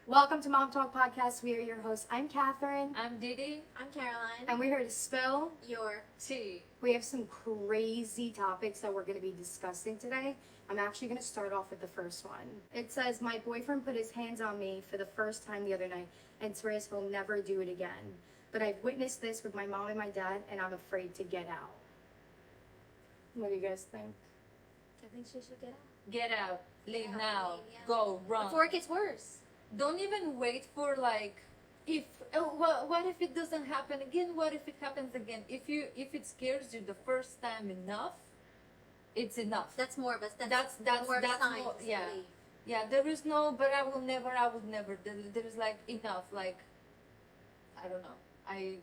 Welcome to Mom Talk Podcast. We are your hosts. I'm Catherine. I'm Didi. I'm Caroline. And we're here to spill Your Tea. We have some crazy topics that we're going to be discussing today. I'm actually going to start off with the first one. It says, my boyfriend put his hands on me for the first time the other night and swears he'll never do it again. But I've witnessed this with my mom and my dad, and I'm afraid to get out. What do you guys think? I think she should get out. Get out. Leave Yeah, now. leave, yeah. Go. Run. Before it gets worse. Don't even wait for if what if it doesn't happen again? What if it happens again? If it scares you the first time enough, it's enough. That's more of a That's more of a sign more, to yeah. leave. Yeah, there is no but I would never. There is enough. I don't know.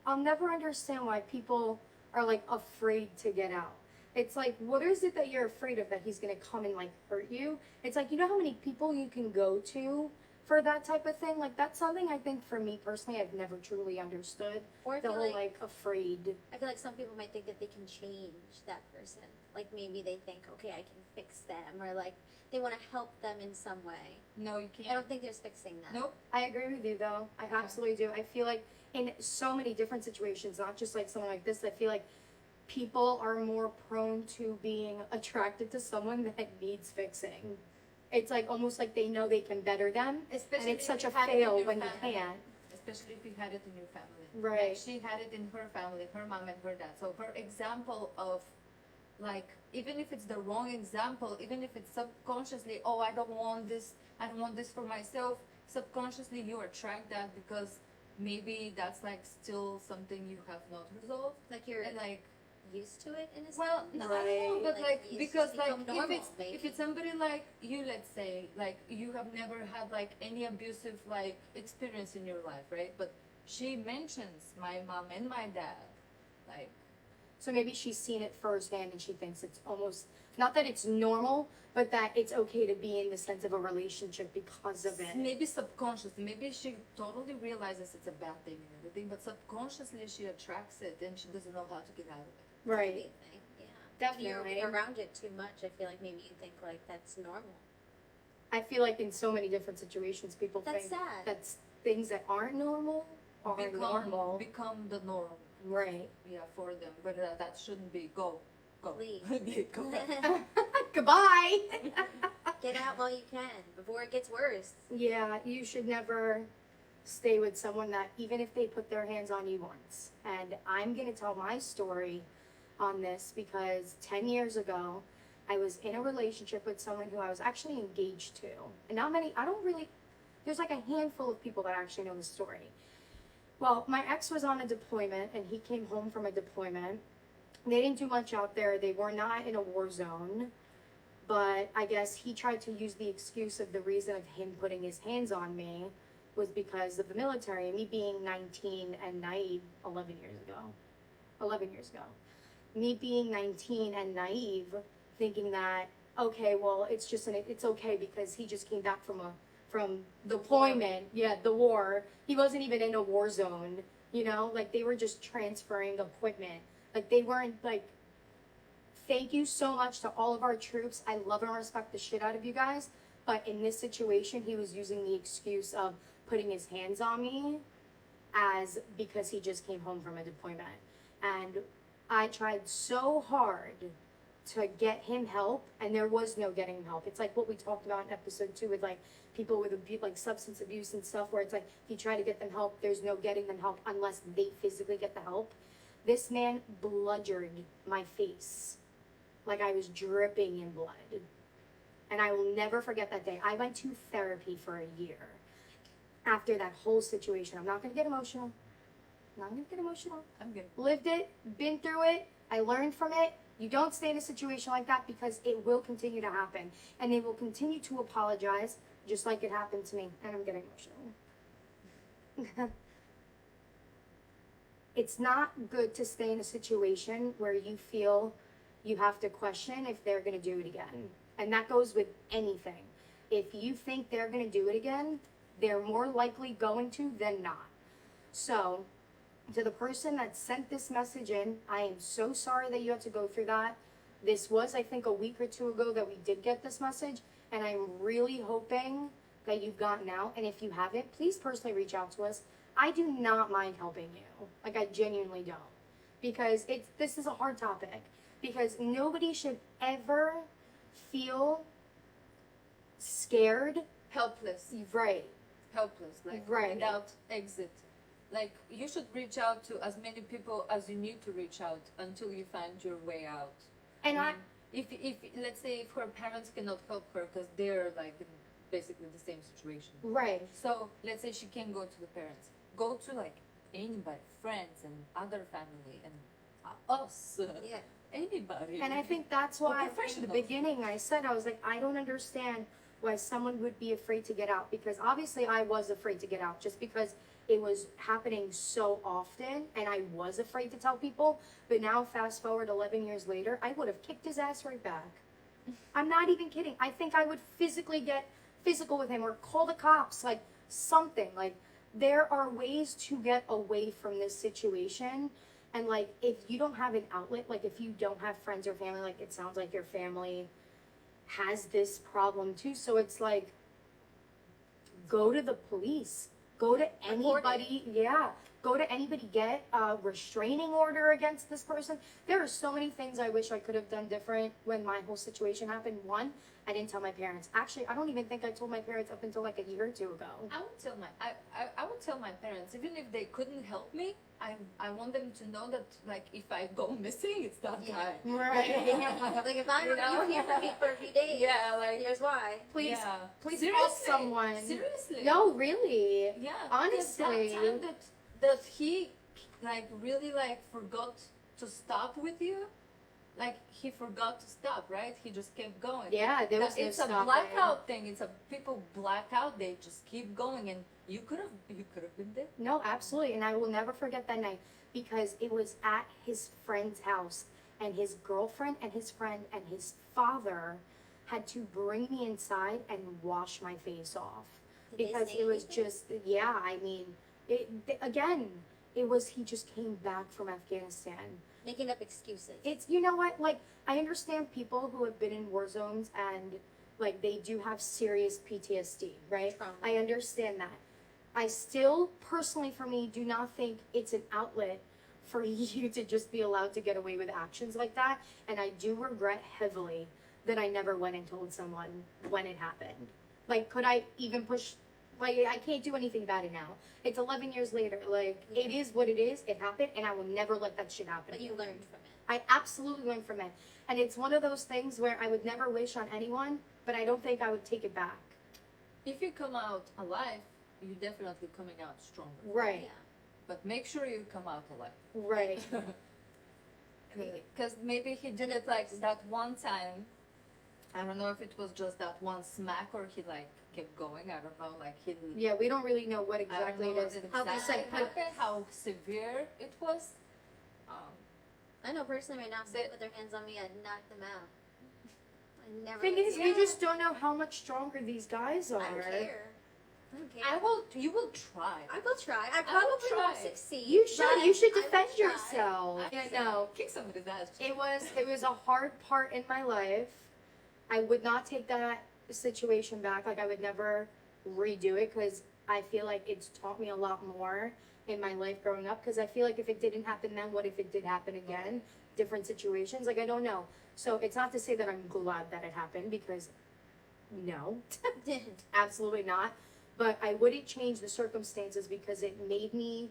I'll never understand why people are afraid to get out. It's like, what is it that you're afraid of that he's gonna come and hurt you? It's like, you know how many people you can go to for that type of thing? That's something I think for me personally I've never truly understood. Or I The feel whole afraid. I feel like some people might think that they can change that person. Maybe they think, okay, I can fix them, or they want to help them in some way. No, you can't. I don't think there's fixing that. Nope. I agree with you though. I absolutely do. I feel like in so many different situations, not just something like this, I feel like people are more prone to being attracted to someone that needs fixing. It's almost like they know they can better them, Especially and it's if such a you had it fail in your when you family. can't. Especially if you had it in your family. Right. She had it in her family, her mom and her dad. So her example of even if it's the wrong example, even if it's subconsciously, oh, I don't want this for myself, subconsciously you attract that because maybe that's still something you have not resolved. You're And used to it in a sense. well, no, I don't know, but It's because just become normal, if it's somebody like you, let's say, you have never had any abusive experience in your life, right? But she mentions my mom and my dad, So maybe she's seen it firsthand and she thinks it's almost, not that it's normal, but that it's okay to be in the sense of a relationship because of it. maybe subconsciously, maybe she totally realizes it's a bad thing and everything, but subconsciously she attracts it and she doesn't know how to get out of it. Right. Yeah. Definitely. If you're around it too much, I feel like maybe you think that's normal. I feel like in so many different situations, people That's think sad. that's things that aren't normal are normal. Become the norm, Right. yeah, for them. But that shouldn't be. Go. Leave. Go. Goodbye. Get out while you can before it gets worse. Yeah, you should never stay with someone that, even if they put their hands on you once. And I'm going to tell my story on this because 10 years ago, I was in a relationship with someone who I was actually engaged to. And there's a handful of people that actually know the story. Well, my ex was on a deployment and he came home from a deployment. They didn't do much out there. They were not in a war zone. But I guess he tried to use the excuse of the reason of him putting his hands on me was because of the military. Me being 19 and naive 11 years ago. Me being 19 and naive, thinking that, okay, well, it's okay because he just came back from deployment. Yeah, the war. He wasn't even in a war zone, they were just transferring equipment. They weren't thank you so much to all of our troops. I love and respect the shit out of you guys. But in this situation, he was using the excuse of putting his hands on me as because he just came home from a deployment. And I tried so hard to get him help, and there was no getting him help. It's what we talked about in episode 2 with people with substance abuse and stuff, where it's if you try to get them help, there's no getting them help unless they physically get the help. This man bludgeoned my face I was dripping in blood. And I will never forget that day. I went to therapy for a year after that whole situation. I'm not going to get emotional. I'm good. Lived it, been through it, I learned from it. You don't stay in a situation like that because it will continue to happen. And they will continue to apologize just like it happened to me. And I'm getting emotional. It's not good to stay in a situation where you feel you have to question if they're going to do it again. And that goes with anything. If you think they're going to do it again, they're more likely going to than not. So, to the person that sent this message in, I am so sorry that you had to go through that. This was, I think, a week or two ago that we did get this message. And I'm really hoping that you've gotten out, and if you haven't, please personally reach out to us. I do not mind helping you. Like, I genuinely don't. Because this is a hard topic. Because nobody should ever feel scared. Helpless. Right. Helpless. Like, Right. without exit. Like, you should reach out to as many people as you need to reach out until you find your way out. And I mean, if let's say if her parents cannot help her because they're like in basically the same situation. right. So let's say she can't go to the parents. Go to like anybody, friends and other family and us. Yeah. Anybody. And I think that's why in the professionals. beginning I said, I was like, I don't understand why someone would be afraid to get out. Because obviously I was afraid to get out just because it was happening so often and I was afraid to tell people. But now fast forward 11 years later, I would have kicked his ass right back. I'm not even kidding. I think I would physically get physical with him or call the cops, like something. Like, there are ways to get away from this situation. And like, if you don't have an outlet, like if you don't have friends or family, like it sounds like your family has this problem too. So it's like, go to the police, go to anybody. Yeah. Go to anybody, get a restraining order against this person. There are so many things I wish I could have done different when my whole situation happened. One, I didn't tell my parents. Actually, I don't even think I told my parents up until like a year or two ago. I would tell I would tell my parents, even if they couldn't help me, I want them to know that like if I go missing, it's that Yeah. guy. Right. Like if I'm You know? you here for me for a few days, Yeah, like here's why. Please, yeah. please Seriously. call someone. Seriously. No, really. Yeah. Honestly. That time that he like really like forgot to stop with you, like he forgot to stop, right? He just kept going. Yeah, there was no It's a stopping. blackout thing. It's a people black out. They just keep going, and you could have been there. No, absolutely. And I will never forget that night because it was at his friend's house and his girlfriend and his friend and his father had to bring me inside and wash my face off. Did they Because say it was anything? just, yeah, I mean, he just came back from Afghanistan. Making up excuses. It's, you know what, like, I understand people who have been in war zones and, like, they do have serious PTSD, right? Trauma. I understand that. I still, personally for me, do not think it's an outlet for you to just be allowed to get away with actions like that. And I do regret heavily that I never went and told someone when it happened. Like, could I even push, like, I can't do anything about it now. It's 11 years later. Like, it is what it is. It happened, and I will never let that shit happen But you again. learned from it. I absolutely learned from it. And it's one of those things where I would never wish on anyone, but I don't think I would take it back. If you come out alive, you're definitely coming out stronger. Right. Yeah. But make sure you come out alive. Right. Because maybe he did it like that one time. I don't know if it was just that one smack or he like kept going. I don't know. Like he. Yeah, we don't really know what I don't exactly know it what is. How they exactly say- happened, how severe it was. I know personally right now, if They- they put their hands on me, I'd knock them out. I never. Thing let is, them- we Yeah. just don't know how much stronger these guys are. I don't care. I don't care. I will. You will try. I will try. I will probably won't try. succeed. You should. but You should I will defend try. yourself. Yeah, no. Kick somebody's ass. It was a hard part in my life. I would not take that situation back. Like, I would never redo it because I feel like it's taught me a lot more in my life growing up. Because I feel like if it didn't happen then, what if it did happen again? Different situations. Like, I don't know. So it's not to say that I'm glad that it happened because no, absolutely not. But I wouldn't change the circumstances because it made me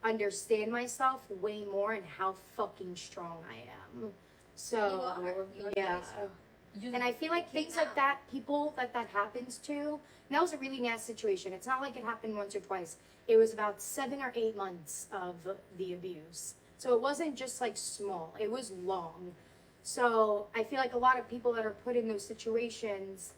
understand myself way more and how fucking strong I am. So, You are. You are yeah. very strong. And I feel like things like that, people that happens to, and that was a really nasty situation. It's not like it happened once or twice. It was about 7 or 8 months of the abuse. So it wasn't just like small, it was long. So I feel like a lot of people that are put in those situations,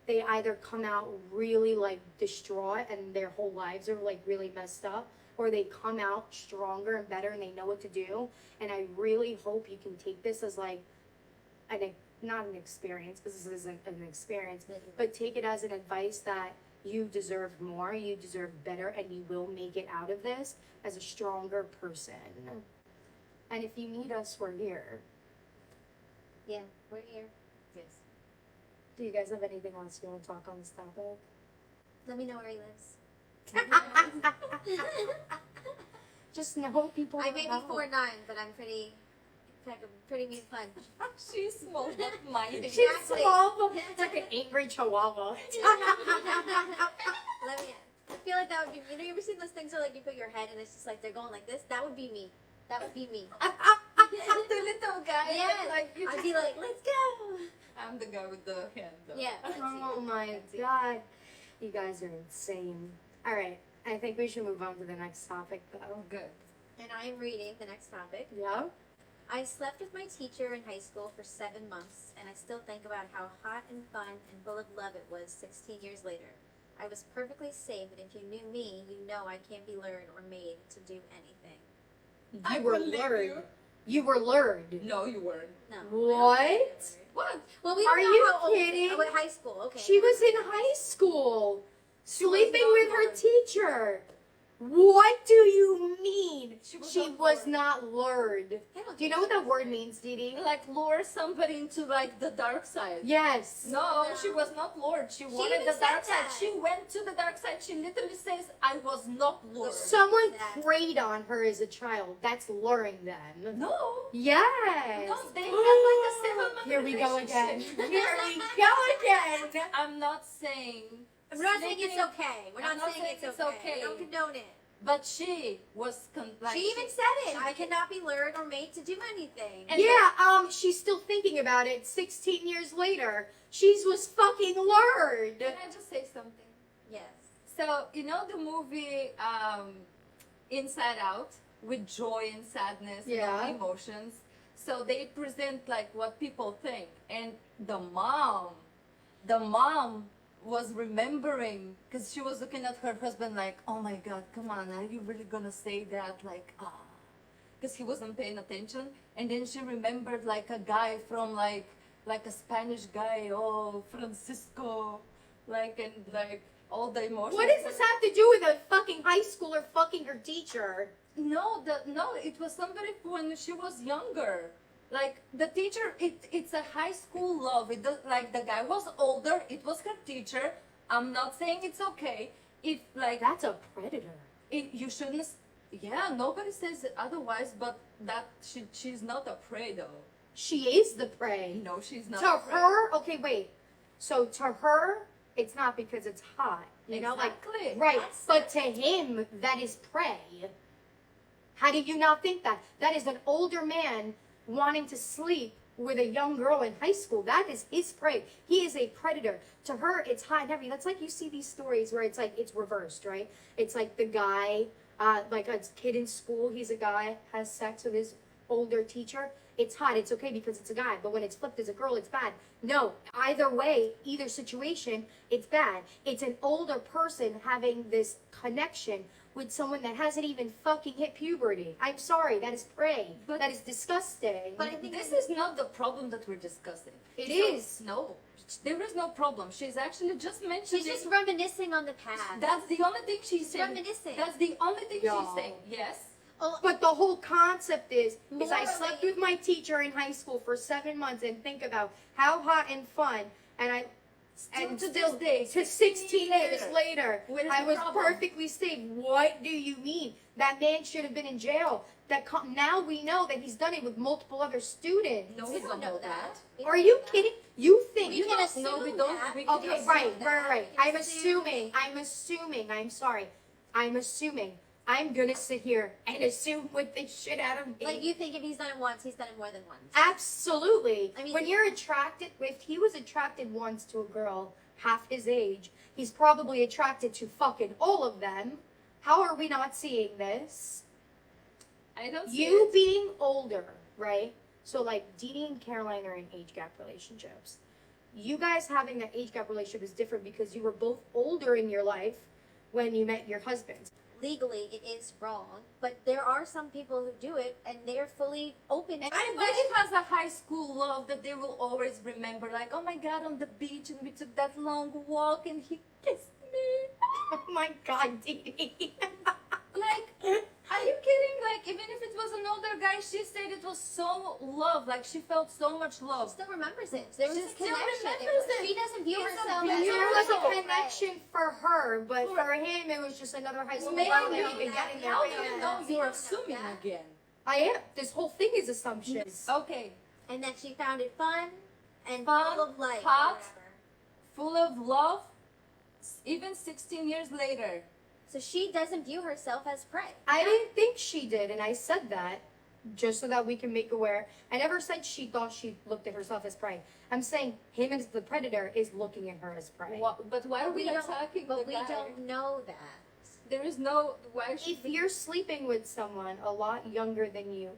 they either come out really like distraught and their whole lives are like really messed up, or they come out stronger and better and they know what to do. And I really hope you can take this as like not an experience, because this isn't an experience, but take it as an advice that you deserve more, you deserve better, and you will make it out of this as a stronger person. And if you need us, we're here. Yeah, we're here. Yes. Do you guys have anything else you want to talk on this topic? Let me know where he lives. Just know people. I may be know. 4'9", but I'm pretty mean punch. She's small but mighty. She's Exactly. small, but it's like an angry chihuahua. Let me. I feel like that would be. You know, you ever seen those things where like you put your head and it's just like they're going like this? That would be me. That would be me. The little guy. Yes. Like, you I'd be like, let's go. I'm the guy with the hand. Though. Yeah. Oh my god. You guys are insane. Alright, I think we should move on to the next topic though. Good. And I'm reading the next topic. Yeah? I slept with my teacher in high school for 7 months, and I still think about how hot and fun and full of love it was 16 years later. I was perfectly safe, and if you knew me, you know I can't be lured or made to do anything. I You were believe lured. you. You were lured. No, you weren't. No. What? What? Well, we Are don't know you how old. kidding? Oh, high school. Okay. She was in high school, sleeping not with her lured. teacher. What do you mean? She was She not was lured. not lured. I don't Do you think know what so. that word means, Dee Dee? Like lure somebody into like the dark side. Yes. No, No. she was not lured. She wanted even the said dark side. that. She went to the dark side. She literally says, "I was not lured." Someone That. preyed on her as a child. That's luring them. No. Yes. No, they had like a 7-month Here we go again. relationship. Here we go again. I'm not saying. We're not saying it's sleeping- okay. We're I'm not saying it's okay. We don't condone it. But she was like She even said it. she- I cannot be lured or made to do anything. And Yeah, she's still thinking about it 16 years later. She was fucking lured. Can I just say something? Yes. So you know the movie Inside Out with joy and sadness and all Yeah. the emotions. So they present like what people think, and the mom was remembering because she was looking at her husband like, oh my god, come on, are you really gonna say that? Like, because he wasn't paying attention. And then she remembered like a guy from like a Spanish guy, oh Francisco, like, and like all the emotions. What does this have to do with a fucking high schooler fucking her teacher? No, it was somebody when she was younger. Like the teacher, it's a high school love. It does, like the guy was older. It was her teacher. I'm not saying it's okay. If like That's a predator. you shouldn't. Yeah, nobody says it otherwise. But that she's not a prey though. She is the prey. No, she's not. To a prey. her, okay, wait. So to her, it's not because it's hot. You know, like, Exactly. right. That's- But to him, that is prey. How do you not think that? That is an older man wanting to sleep with a young girl in high school. That is his prey. He is a predator. To her, it's hot and heavy. That's like you see these stories where it's like, it's reversed, right? It's like the guy, like a kid in school, he's a guy, has sex with his older teacher. It's hot, it's okay because it's a guy. But when it's flipped as a girl, it's bad. No, either way, either situation, it's bad. It's an older person having this connection with someone that hasn't even fucking hit puberty. I'm sorry, that is prey. But- That is disgusting. But I think This is not the problem that we're discussing. It So, is. No, there is no problem. She's actually just mentioning. She's just reminiscing on the past. That's the only thing she's saying. reminiscing. That's the only thing Yeah. she's saying. Yes. Oh, But the whole concept is I Morally- slept with my teacher in high school for 7 months and think about how hot and fun, and I Still and to still this day, to 16 years later, What is I the was problem? perfectly safe. What do you mean? That man should have been in jail. Now we know that he's done it with multiple other students. No, we we don't know that. We Are don't you know that. kidding? You think? We can No, assume we don't. that. We can Okay, assume right. that. I'm We can assume assuming. I'm assuming. I'm gonna sit here and assume with the shit out of me. Like you think if he's done it once, he's done it more than once. Absolutely. I mean- when you're attracted, if he was attracted once to a girl half his age, he's probably attracted to fucking all of them. How are we not seeing this? I don't see You it. being older, right? So like Dee Dee and Caroline are in age gap relationships. You guys having that age gap relationship is different because you were both older in your life when you met your husbands. Legally, it is wrong, but there are some people who do it and they're fully open to Everybody has a high school love that they will always remember. Like, oh my god, on the beach, and we took that long walk, and he kissed me. Oh my god, Dee Dee. Like, are you kidding? Like, like, even if it was an older guy, she said it was so love, like she felt so much She love. still remembers it. There was She a still connection. remembers it. She doesn't view It's a herself There as was beautiful a connection for her, but for him, it was just another high school Maybe girl that you he'd been know getting How their do you man. know We you're don't know assuming that. again? I am. This whole thing is assumptions. Okay, And that she found it fun and Fun, full of life. hot. or whatever. full of love, even 16 years later. So she doesn't view herself as prey. I didn't think she did, and I said that just so that we can make aware. I never said she thought she looked at herself as prey. I'm saying him as the predator is looking at her as prey. But why are But we don't- attacking But the we guy? don't know that. There is no, why should If you're sleeping with someone a lot younger than you,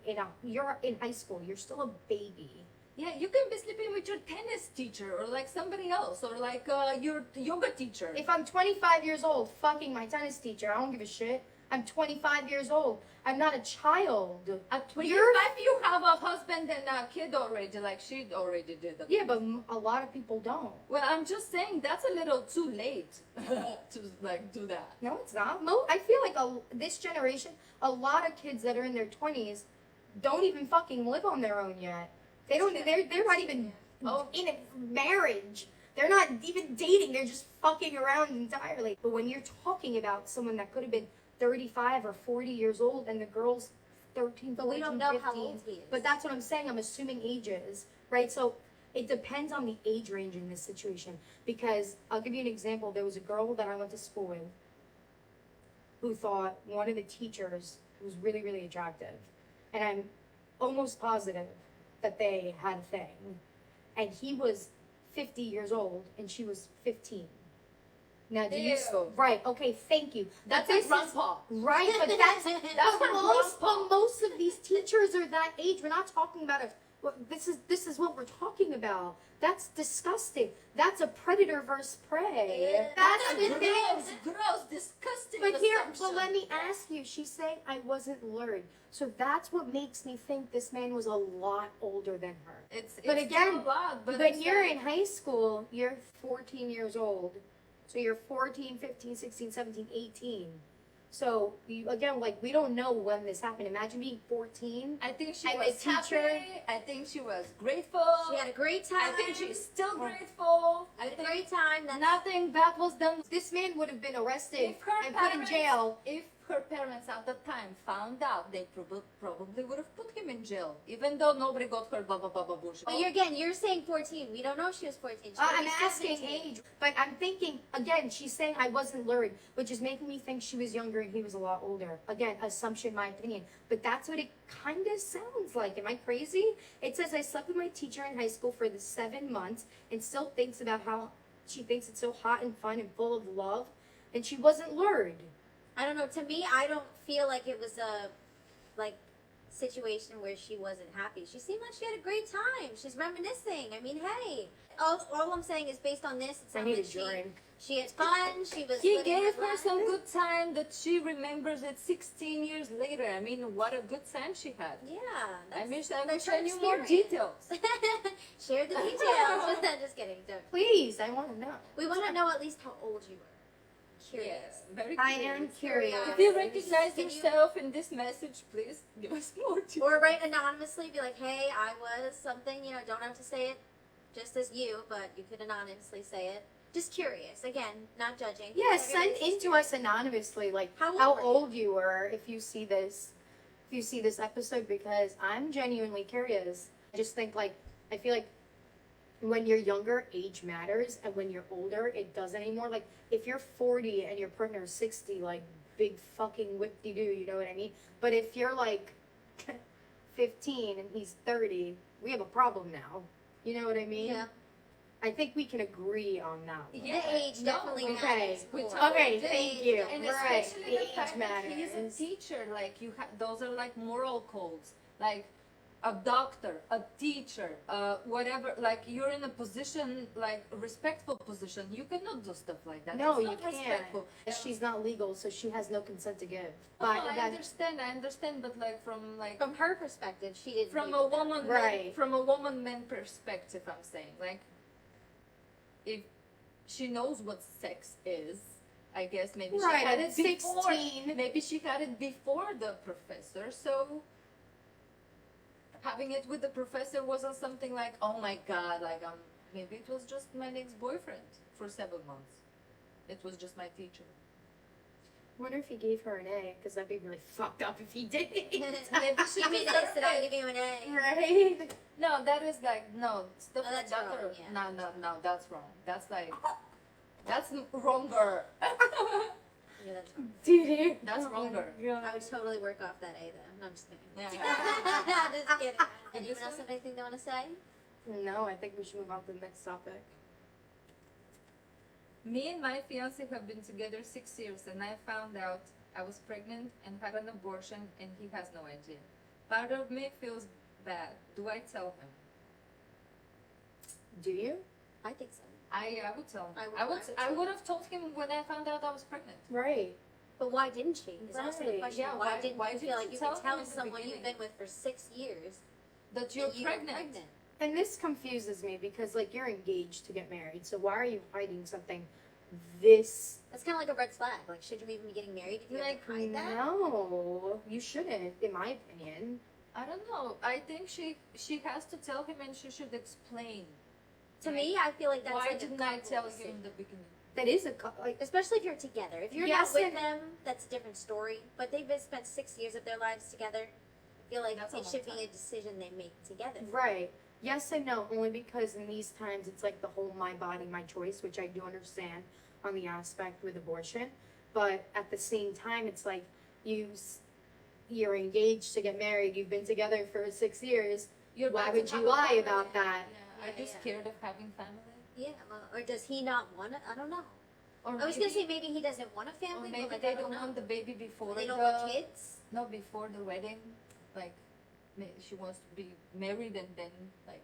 you're in high school, you're still a baby. Yeah, you can be sleeping with your tennis teacher or like somebody else or like your yoga teacher. If I'm 25 years old, fucking my tennis teacher, I don't give a shit. I'm 25 years old. I'm not a child. At 25, You're- you have a husband and a kid already, like she already did. Yeah, but a lot of people don't. Well, I'm just saying that's a little too late to like do that. No, it's not. I feel like this generation, a lot of kids that are in their 20s don't even fucking live on their own yet. They don't. They're not even in a marriage. They're not even dating. They're just fucking around entirely. But when you're talking about someone that could have been 35 or 40 years old and the girl's 13, But we 14, don't know 15. how old he is. But that's what I'm saying. I'm assuming ages, right? So it depends on the age range in this situation. Because I'll give you an example. There was a girl that I went to school with who thought one of the teachers was really, really attractive. And I'm almost positive that they had a thing. And he was 50 years old and she was 15. Now, do you... Ew. Right, okay, thank you. That's This a is- grandpa. Right, but that's what most of these teachers are that age. We're not talking about this is what we're talking about. That's disgusting. That's a predator versus prey. Yeah. That's the thing. gross, disgusting. But here, assumption. but let me ask you. She's saying I wasn't lured, so that's what makes me think this man was a lot older than her. It's But again, still a lot, but When it's you're like- in high school, you're 14 years old. So you're 14, 15, 16, 17, 18. So you, again, like, we don't know when this happened. Imagine being 14. I think she And was the teacher- happy. I think she was grateful. She had a great time. I think she's still grateful. I Had a think great time. That's nothing bad was done. This man would have been arrested If her and put in parents- jail. If her parents at the time found out, they probably would have put him in jail, even though nobody got hurt. Blah blah blah blah bullshit. But you're saying 14. We don't know if she was 14. She could I'm be asking 17. age, but I'm thinking, again, she's saying I wasn't lured, which is making me think she was younger and he was a lot older. Again, assumption, my opinion. But that's what it kind of sounds like. Am I crazy? It says I slept with my teacher in high school for the 7 months and still thinks about how she thinks it's so hot and fun and full of love, and she wasn't lured. I don't know. To me, I don't feel like it was a situation where she wasn't happy. She seemed like she had a great time. She's reminiscing. I mean, hey. All I'm saying is based on this, it I sounds need like a drink. she had fun. She was. He living gave her her life. some good time that she remembers it 16 years later. I mean, what a good time she had. Yeah. I wish I that's wish I her knew more experience. details. Share the details. Just kidding. Don't. Please, I want to know. We want to know at least how old you were. Curious. Yes, very I curious. am curious. If you recognize Can you- yourself in this message, please give us more details. Or write anonymously, be like, hey, I was something, don't have to say it just as you, but you could anonymously say it. Just curious. Again, not judging. Yeah, send Everybody's into us anonymously, like How how old were you? old you were if you see this episode, because I'm genuinely curious. I just think I feel like when you're younger, age matters, and when you're older, it doesn't anymore. Like if you're 40 and your partner's 60, like big fucking whip-de-doo, you know what I mean? But if you're like 15 and he's 30, we have a problem now. You know what I mean? Yeah. I think we can agree on that one. Yeah, The age definitely we- Okay. matters. we more. totally Okay, did. thank you. And Right, especially the the age fact that he's a matters. teacher, like those are like moral codes. Like a doctor, a teacher, whatever. Like you're in a position, like a respectful position. You cannot do stuff like that. No, It's you not can't. respectful. She's not legal, so she has no consent to give. No, But I that, understand, but like From her perspective, she didn't. from do a that. woman, Right. from a woman-man perspective, I'm saying, like, if she knows what sex is, I guess maybe Right, she had at it before. 16. Maybe she had it before the professor. So having it with the professor wasn't something like, oh my god, like maybe it was just my ex-boyfriend for 7 months. It was just my teacher. Wonder if he gave her an A, because that'd be really fucked up if he did. Maybe she Give me was this and I'll perfect. give you an A. Right? No, that is like no stuff Oh, like that's that. wrong, Are, yeah. no, that's wrong. That's like that's wronger. Yeah, that's wrong. Dude. That's wronger. I would totally work off that A then. No, I'm just kidding. Yeah. Just kidding. You Anyone just- else have anything they want to say? No, I think we should move on to the next topic. Me and my fiance have been together 6 years, and I found out I was pregnant and had an abortion, and he has no idea. Part of me feels bad. Do I tell him? Do you? I think so. I would tell him. I I would have told him when I found out I was pregnant. Right. But why didn't she? Is also the Right. question. Yeah, why why- didn't why you didn't feel like you you tell could tell him in the someone you've beginning? been with for 6 years That you're that you were pregnant. pregnant? And this confuses me because, like, you're engaged to get married, so why are you hiding something this? That's kind of like a red flag. Like, should you even be getting married if you Like, have to hide that? No, you shouldn't, in my opinion. I don't know. I think she has to tell him, and she should explain. To me, I feel like that's Why like didn't a I couple tell you decision. in the beginning? That is like, Especially if you're together. If you're Yes, not with and- them, that's a different story. But they've been spent 6 years of their lives together. I feel like That's a it long should time. be a decision they make together. right. Yes and no, only because in these times it's like the whole my body, my choice, which I do understand on the aspect with abortion. But at the same time, it's like you're engaged to get married. You've been together for 6 years. You're Why about would to you have a lie family. about that? Yeah. Are Yeah, you yeah. scared of having family? Yeah, or does he not want it? I don't know. Or I was gonna say maybe he doesn't want a or family, maybe but like, they I don't don't know. want the baby before They don't the want kids. no before the wedding. Like she wants to be married and then like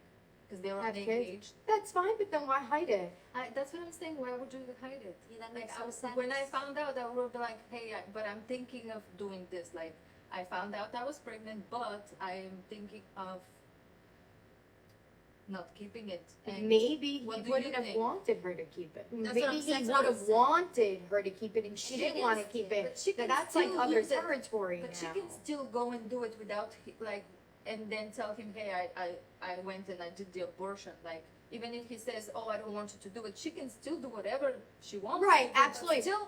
because they're Have already kids? engaged. That's fine, but then why hide it? That's what I'm saying. Why would you hide it? Yeah, that Like makes no sense. when I found out, I would be like, hey, but I'm thinking of doing this. Like I found out I was pregnant, but I'm thinking of not keeping it. And Maybe he what do you wouldn't have think? wanted her to keep it. That's Maybe what I'm- he that's would what I'm have saying. wanted her to keep it, and she didn't She want to is, keep yeah. it. But she Now can that's like still other use it. territory But she now. can still go and do it without like, and then tell him, hey, I went and I did the abortion. Like even if he says, oh, I don't want you to do it, she can still do whatever she wants. Right, to do, but absolutely. Still,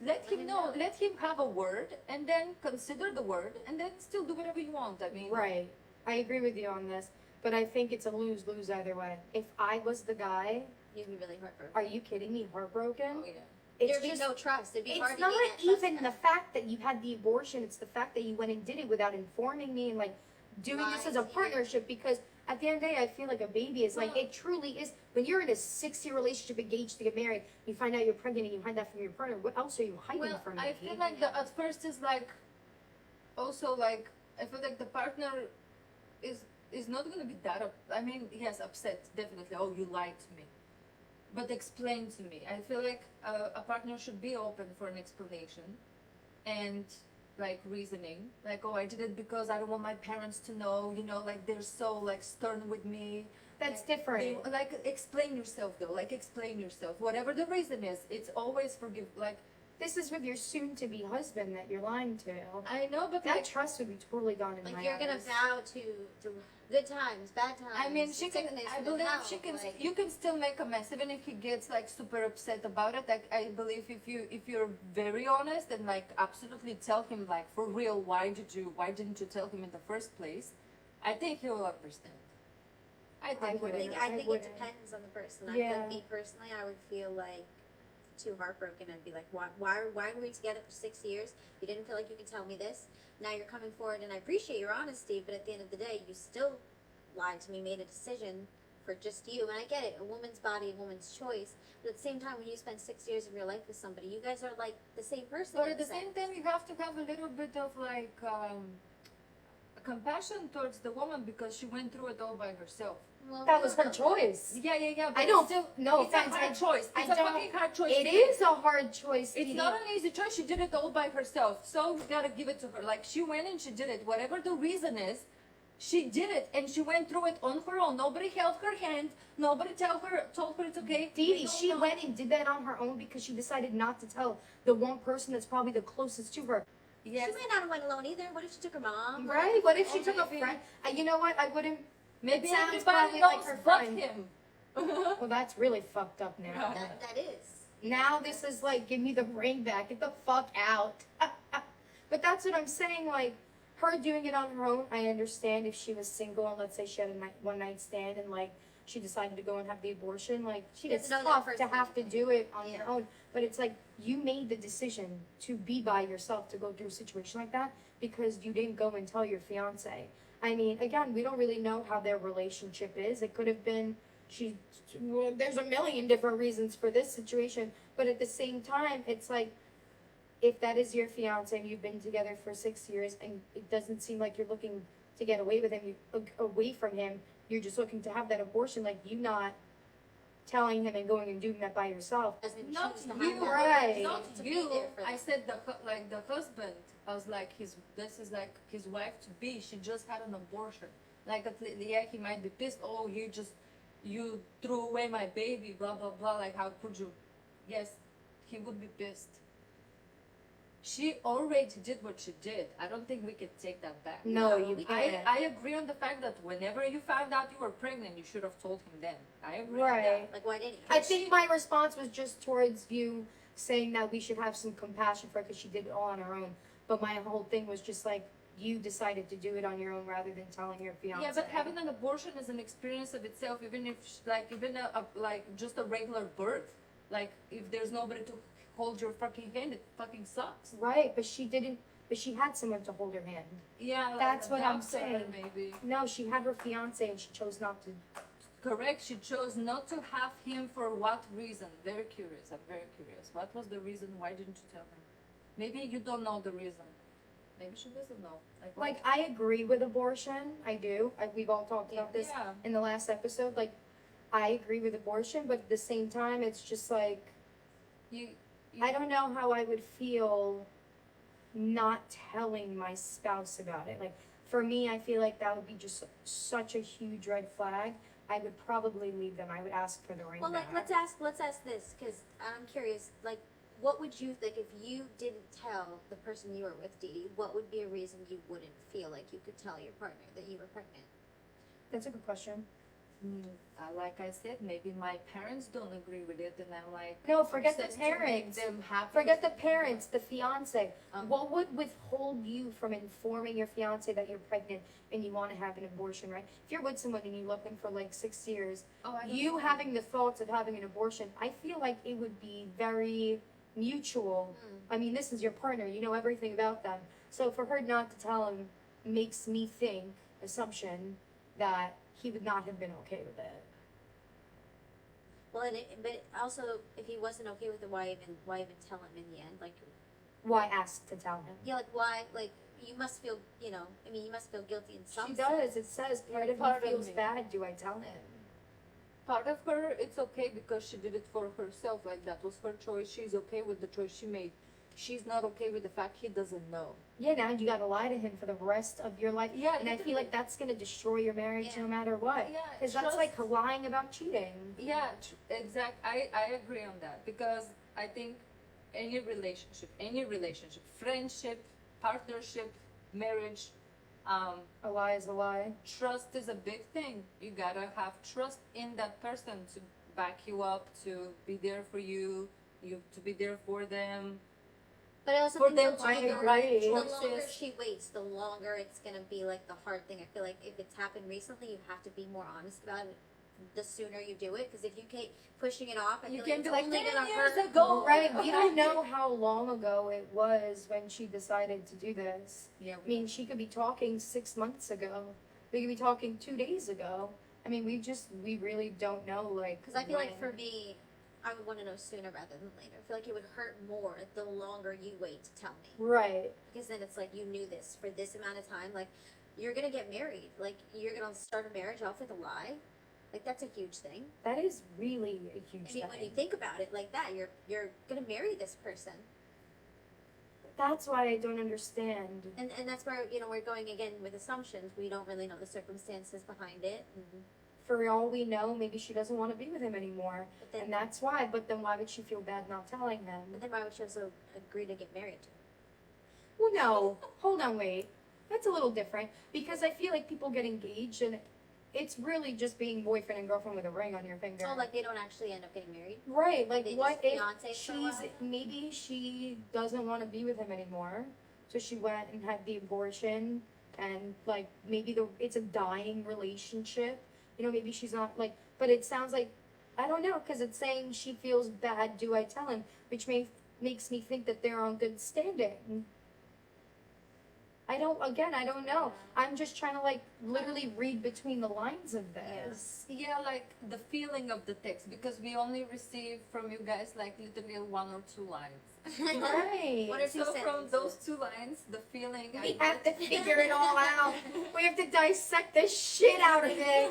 let him know. Let him have a word, and then consider the word, and then still do whatever you want. I mean, Right. I agree with you on this, but I think it's a lose-lose either way. If I was the guy, You'd be really heartbroken. are you kidding me? Heartbroken? Oh yeah. It's There'd be just no trust. It'd be hard it's to not gain that even trust the back. fact that you had the abortion, it's the fact that you went and did it without informing me and like doing this as a Lies, yeah. partnership, because at the end of the day I feel like a baby is like Well- it truly is. When you're in a 6-year relationship engaged to get married, you find out you're pregnant and you hide that from your partner. What else are you hiding Well, from me? I feel like at first is like, also like I feel like the partner is not gonna be that. I mean, yes, upset definitely. Oh, you lied to me, but explain to me. I feel like a partner should be open for an explanation, and like reasoning. Like, oh, I did it because I don't want my parents to know. You know, like they're so like stern with me. That's Like, different. like explain yourself though. Like explain yourself. Whatever the reason is, it's always forgive. Like This is with your soon-to-be husband that you're lying to. I know, but That like trust would be totally gone in Like my you're gonna eyes. vow to good times, bad times. I mean, she can. sickness, I and believe health, she can. like- You can still make a mess, even if he gets like super upset about it. Like I believe if you're very honest and like absolutely tell him like for real, why didn't you tell him in the first place? I think he will understand. I think. I he I will. think, I I think it wouldn't. depends on the person. I Yeah. feel like me personally, I would feel like too heartbroken. I'd be like, why were we together for 6 years? You didn't feel like you could tell me this. Now you're coming forward, and I appreciate your honesty, but at the end of the day, you still lied to me, made a decision for just you. And I get it, a woman's body, a woman's choice. But at the same time, when you spend 6 years of your life with somebody, you guys are like the same person. But in at the a same sense. time, you have to have a little bit of like compassion towards the woman because she went through it all by herself. Well, That was her no. choice. Yeah. But I don't. Still, No it's a offense. hard choice. I It's a don't- fucking hard choice. It to is a hard choice. It's Didi. not an easy choice. She did it all by herself. So we gotta give it to her. Like she went and she did it. Whatever the reason is, She did it, and she went through it on her own. Nobody held her hand. Nobody told her it's okay. Dee We Dee, don't she know. went and did that on her own because she decided not to tell the one person that's probably the closest to her. Yes. She might not have went alone either. What if she took her mom? Right? What if she Oh, took a maybe. friend? You know what? I wouldn't. Maybe It sounds everybody probably knows like her but friend. him. Well, that's really fucked up now. That is. Now this is like, give me the ring back. Get the fuck out. But that's what I'm saying. Like, her doing it on her own, I understand if she was single and let's say she had a one night stand and like she decided to go and have the abortion. Like, She it's doesn't know that tough person to have to anything. do it on Yeah. your own. But it's like you made the decision to be by yourself to go through a situation like that because you didn't go and tell your fiance. I mean, again, we don't really know how their relationship is. It could have been well, there's a million different reasons for this situation, but at the same time, it's like if that is your fiance and you've been together for 6 years and it doesn't seem like you're looking to get away with him, away from him, you're just looking to have that abortion, like you not telling him and going and doing that by yourself. Doesn't Not choose to you, have that. right. Not To be you. there for I them. said like the husband. I was like this is like his wife to be. She just had an abortion. Like yeah, he might be pissed. Oh, you threw away my baby. Blah blah blah. Like how could you? Yes, he would be pissed. She already did what she did. I don't think we can take that back. No, you we can't. I agree on the fact that whenever you found out you were pregnant, you should have told him then. I agree. Right. Like, why didn't you? I think my response was just towards you saying that we should have some compassion for her because she did it all on her own. But my whole thing was just like you decided to do it on your own rather than telling your fiance. Yeah, but having an abortion is an experience of itself. Even if even like just a regular birth, like if there's nobody to hold your fucking hand, it fucking sucks. Right, but she didn't. But she had someone to hold her hand. Yeah, like That's a what I'm doctor, saying. Maybe No, she had her fiance and she chose not to. correct. She chose not to have him for what reason? Very curious. I'm very curious. What was the reason? Why didn't you tell him? Maybe you don't know the reason. Maybe she doesn't know. Like, I agree with abortion. I do. We've all talked about this Yeah. in the last episode. Like, I agree with abortion, but at the same time, it's just like, you I don't know how I would feel not telling my spouse about it. Like, for me, I feel like that would be just such a huge red flag. I would probably leave them. I would ask for the ring Well, back. like, let's ask this, because I'm curious. Like, what would you think if you didn't tell the person you were with, Dee Dee? What would be a reason you wouldn't feel like you could tell your partner that you were pregnant? That's a good question. like I said, maybe my parents don't agree with it, and I'm like, No, forget the obsessed to make parents. them happy. Forget the parents, the fiance. Um, What would withhold you from informing your fiance that you're pregnant and you want to have an abortion, right? If you're with someone and you're looking for like 6 years, Oh, I don't you know. having the thoughts of having an abortion, I feel like it would be very mutual. Mm. I mean, this is your partner, you know everything about them. So for her not to tell him makes me think, assumption, that he would not have been okay with it. Well, but also, if he wasn't okay with it, why even tell him in the end? Like, Why ask to tell him? yeah, like why? Like, you must feel, I mean, you must feel guilty in some She sense. does. It says part of Part me of feels me. bad. Do I tell him? Part of her, it's okay because she did it for herself. Like that was her choice. She's okay with the choice she made. She's not okay with the fact he doesn't know. Yeah, now you gotta lie to him for the rest of your life. Yeah, And I feel like that's gonna destroy your marriage Yeah. no matter what. Yeah, Because that's trust- like lying about cheating. Yeah, exact. I agree on that because I think any relationship, friendship, partnership, marriage, A lie is a lie. trust is a big thing. You gotta have trust in that person to back you up, to be there for you, to be there for them. But I also For think them the to make longer, right the choices. longer she waits, the longer it's gonna be like the hard thing. I feel like if it's happened recently, you have to be more honest about it. The sooner you do it, because if you keep pushing it off, I You feel can't like be it's like only 10 gonna years hurt. ago. Right, we don't know how long ago it was when she decided to do this. Yeah, I mean, she could be talking 6 months ago. We could be talking 2 days ago. I mean, we really don't know, like, Because I feel like when. for me, I would want to know sooner rather than later. I feel like it would hurt more the longer you wait to tell me. Right. Because then it's like you knew this for this amount of time. Like, you're gonna get married. Like, you're gonna start a marriage off with a lie. Like, that's a huge thing. That is really a huge I mean, when you thing. think about it like that, you're gonna marry this person. That's why I don't understand. And that's where, you know, we're going again with assumptions. We don't really know the circumstances behind it. And, For all we know, maybe she doesn't want to be with him anymore. but then, And that's why. But then why would she feel bad not telling him? but then why would she also agree to get married to him? Well, no. Hold on, wait. That's a little different. Because I feel like people get engaged and it's really just being boyfriend and girlfriend with a ring on your finger. Oh, like they don't actually end up getting married? Right, like They what just if fiancés for a while? maybe she doesn't want to be with him anymore, so she went and had the abortion, and like maybe it's a dying relationship, you know, maybe she's not like, but it sounds like, I don't know, because it's saying she feels bad, do I tell him, which makes me think that they're on good standing. I don't know. I'm just trying to like literally read between the lines of this. Yeah, like the feeling of the text, because we only receive from you guys like literally 1 or 2 lines. Right. What are two So from sentences? those 2 lines, the feeling We have to figure it all out. We have to dissect the shit out of it.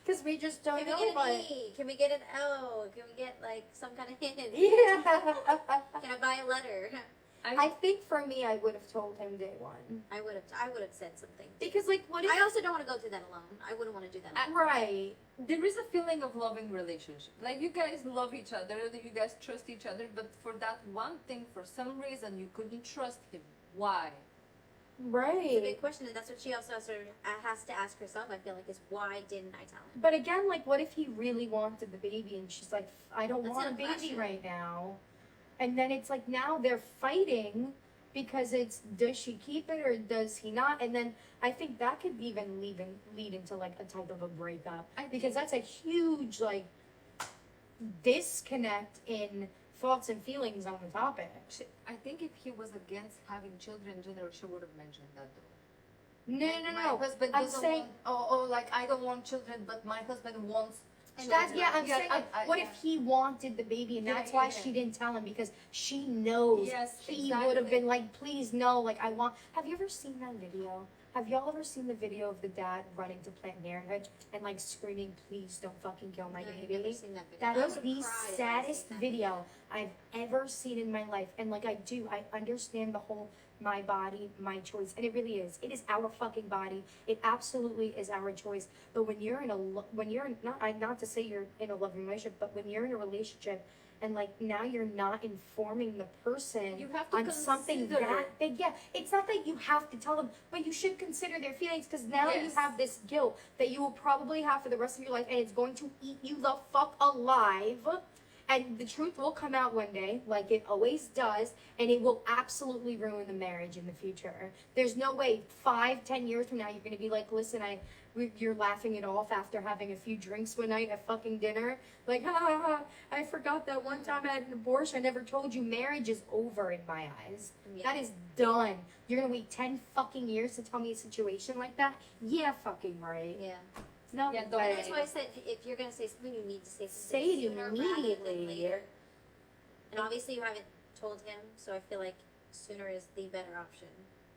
Because we just don't Can we know get an what. E? Can we get an O? Can we get like some kind of hint? Yeah. Can I buy a letter? I think for me, I would have told him day one. I would have said something. Because, like, what if. I also don't want to go through that alone. I wouldn't want to do that alone. Right. there is a feeling of loving relationship. Like you guys love each other, you guys trust each other, but for that one thing, for some reason, you couldn't trust him. Why? It's a Right. big question, and that's what she also has to ask herself, I feel like, is why didn't I tell him? But again, like, what if he really wanted the baby and she's like, I don't That's want a not a baby question. right now. And then it's like now they're fighting because it's does she keep it or does he not? And then I think that could even lead into like a type of a breakup. Because that's a huge like disconnect in thoughts and feelings on the topic. I think if he was against having children in general, she would have mentioned that though. No, Like, no, my no. husband I'm doesn't saying- want, or like I don't want children, but my husband wants. And That's children. yeah. I'm saying like, what yeah. if he wanted the baby and Yeah, that's yeah, why yeah. she didn't tell him because she knows Yes, he would have exactly. been like, please no, like I want. Have you ever seen that video? Have y'all ever seen the video of the dad running to Planned Parenthood and like screaming, please don't fucking kill my No, I've baby? never seen that video. That I is would've the cried if I'd saddest seen that video I've ever seen in my life. And like I understand the whole my body, my choice. And it really is. It is our fucking body. It absolutely is our choice. But when you're in not to say you're in a loving relationship, but when you're in a relationship and like now you're not informing the person You have to on something consider. that big. Yeah, it's not that you have to tell them, but you should consider their feelings because now you Yes. have this guilt that you will probably have for the rest of your life and it's going to eat you the fuck alive. And the truth will come out one day, like it always does, and it will absolutely ruin the marriage in the future. There's no way 5-10 years from now you're gonna be like, listen, you're laughing it off after having a few drinks one night at fucking dinner. Like, ha ha ha, I forgot that one time I had an abortion. I never told you. Marriage is over in my eyes. Yeah. That is done. You're gonna wait 10 fucking years to tell me a situation like that? Yeah, fucking right. Yeah. No Yeah, don't- way. That's why I said if you're gonna say something, you need to say something Say it sooner rather than immediately. later. And obviously, you haven't told him, so I feel like sooner is the better option.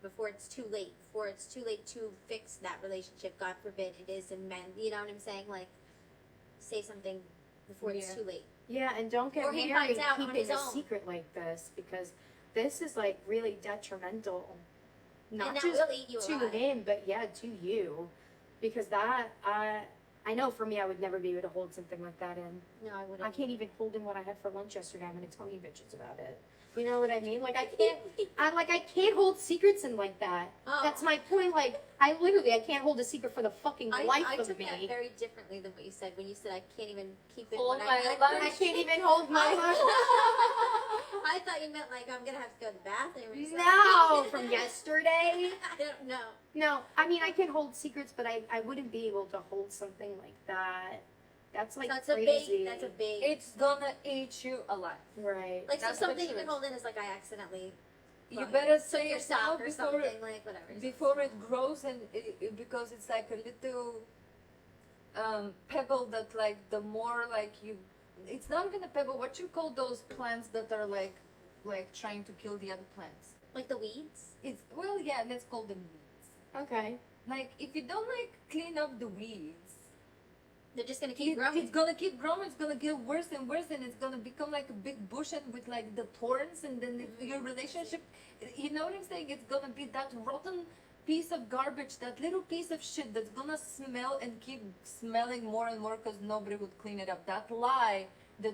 Before it's too late. Before it's too late to fix that relationship. God forbid it is amend. You know what I'm saying? Like, say something before it's Yeah. too late. Yeah, and don't get Or he married finds out on keeping his a own. secret like this because this is like really detrimental. Not that just will eat you to alive. him, but yeah, to you. Because that I know for me I would never be able to hold something like that in. No, I wouldn't. I can't even hold in what I had for lunch yesterday. I'm gonna tell you bitches about it. You know what I mean? Like I can't hold secrets in like that. Oh. That's my point. Like I can't hold a secret for the fucking life I of took that me. very differently than what you said when you said I can't even keep it. Hold when my I lunch. I can't even hold my lunch. I thought you meant like I'm gonna have to go to the bathroom. Or something. No, from yesterday. I don't know. No, I mean I can hold secrets, but I wouldn't be able to hold something like that. That's like That's crazy. That's a big. It's gonna eat you alive. Right. Like so that's something the you can truth. hold in is like I accidentally. You like, better took say your it now sock or before something like whatever. before it grows, and because it's like a little pebble that like the more like you, it's not even a pebble. What you call those plants that are like trying to kill the other plants? Like the weeds. It's yeah, let's call them weeds. Okay. Like if you don't like clean up the weeds, They're just gonna keep growing. It's gonna keep growing. It's gonna get worse and worse, and it's gonna become like a big bush and with like the thorns, and then your relationship. You know what I'm saying? It's gonna be that rotten piece of garbage, that little piece of shit that's gonna smell and keep smelling more and more because nobody would clean it up. That lie that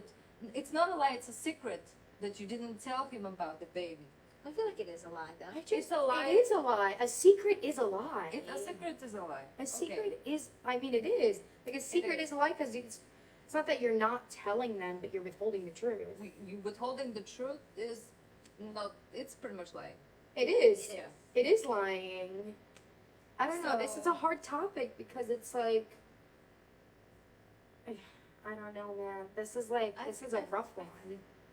it's not a lie. It's a secret that you didn't tell him about the baby. I feel like it is a lie, though. It's a lie. It is a lie. A secret is a lie. A secret is a lie. A secret is, I mean, it is. Like, a secret is a lie because it's not that you're not telling them, but you're withholding the truth. You withholding the truth is not. It's pretty much lying. It is. It is. It is lying. I don't know. This is a hard topic because it's like, I don't know, man. This is like, this is a rough one.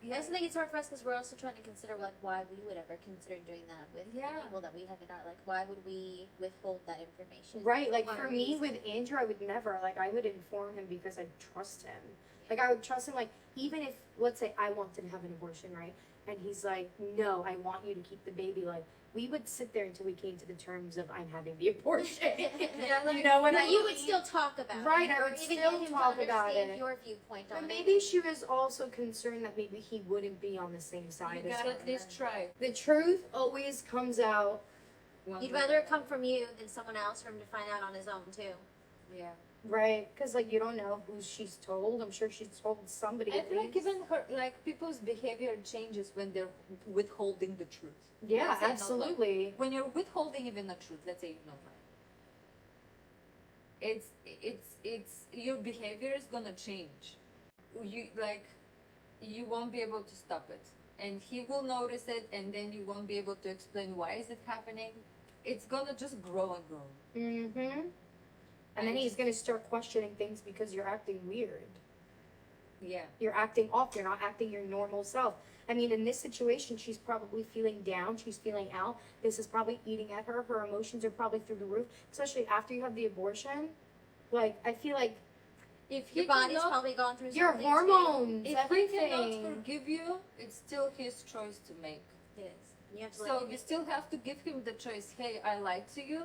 I also think it's hard for us because we're also trying to consider like why we would ever consider doing that with people that we have in our like. Why would we withhold that information? Right, like Why for would me we- with Andrew, I would never, like, I would inform him because I trust him. Like, I would trust him, like, even if, let's say, I wanted to have an abortion, right? And he's like, no, I want you to keep the baby. Like, we would sit there until we came to the terms of I'm having the abortion. You know what I But mean? you would still talk about Right, it. I or would even still get him to talk about understand it. your viewpoint on But it. maybe she was also concerned that maybe he wouldn't be on the same side You as gotta her. at least try. The truth always comes out. You'd rather it come from you than someone else for him to find out on his own too. Yeah. Right, because like you don't know who she's told. I'm sure she's told somebody. I at feel like least. even her, like people's behavior changes when they're withholding the truth. Yeah, Let's say not absolutely. When you're withholding even the truth, let's say you know lie. It's your behavior is gonna change. You won't be able to stop it, and he will notice it, and then you won't be able to explain why is it happening. It's gonna just grow and grow. Mm-hmm. And then he's gonna start questioning things because you're acting weird. Yeah. You're acting off. You're not acting your normal self. I mean, in this situation, she's probably feeling down. She's feeling out. This is probably eating at her. Her emotions are probably through the roof, especially after you have the abortion. Like, I feel like If he Your body's cannot, probably gone through your something hormones, if he everything. cannot forgive you, it's still his choice to make. Too. It is. You have to let So him you still have to give him the choice. Hey, I lied to you.